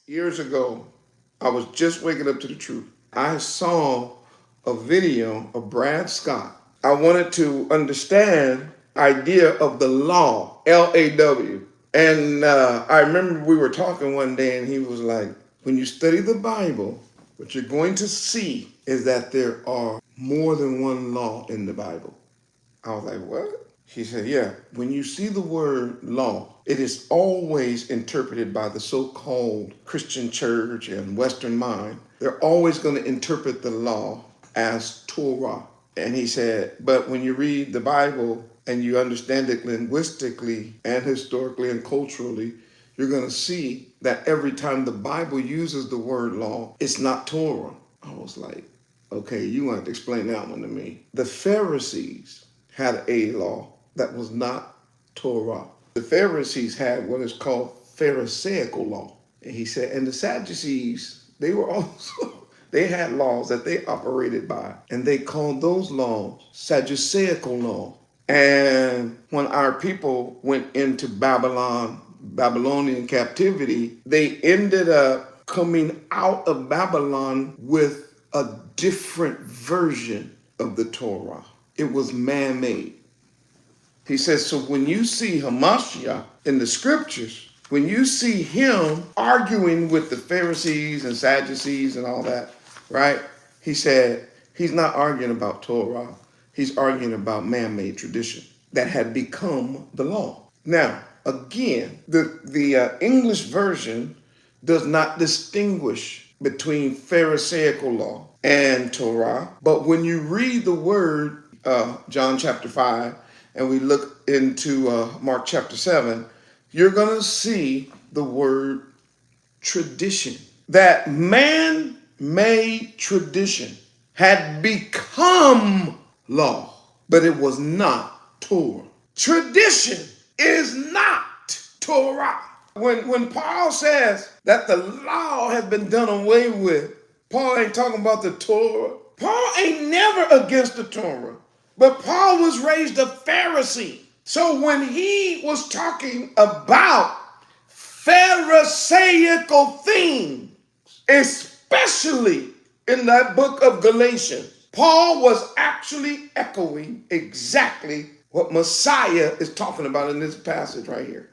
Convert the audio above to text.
Years ago, I was just waking up to the truth. I saw a video of Brad Scott. I wanted to understand the idea of the law, Law. And I remember we were talking one day and he was like, when you study the Bible, what you're going to see is that there are more than one law in the Bible. I was like, what? He said, yeah, when you see the word law, it is always interpreted by the so-called Christian church and Western mind. They're always going to interpret the law as Torah. And he said, but when you read the Bible and you understand it linguistically and historically and culturally, you're going to see that every time the Bible uses the word law, it's not Torah. I was like, okay, you want to explain that one to me. The Pharisees had a law that was not Torah. The Pharisees had what is called Pharisaical law. And he said, and the Sadducees, they were also, they had laws that they operated by. And they called those laws Sadduceical law. And when our people went into Babylonian captivity, they ended up coming out of Babylon with a different version of the Torah. It was man-made. He says, so when you see Hamashiach in the scriptures, when you see him arguing with the Pharisees and Sadducees and all that, right? He said, he's not arguing about Torah. He's arguing about man-made tradition that had become the law. Now, again, the English version does not distinguish between Pharisaical law and Torah. But when you read the word, John chapter 5, and we look into Mark chapter 7, you're going to see the word tradition. That man-made tradition had become law, but it was not Torah. Tradition is not Torah. When Paul says that the law has been done away with, Paul ain't talking about the Torah. Paul ain't never against the Torah. But Paul was raised a Pharisee. So when he was talking about Pharisaical things, especially in that book of Galatians, Paul was actually echoing exactly what Messiah is talking about in this passage right here.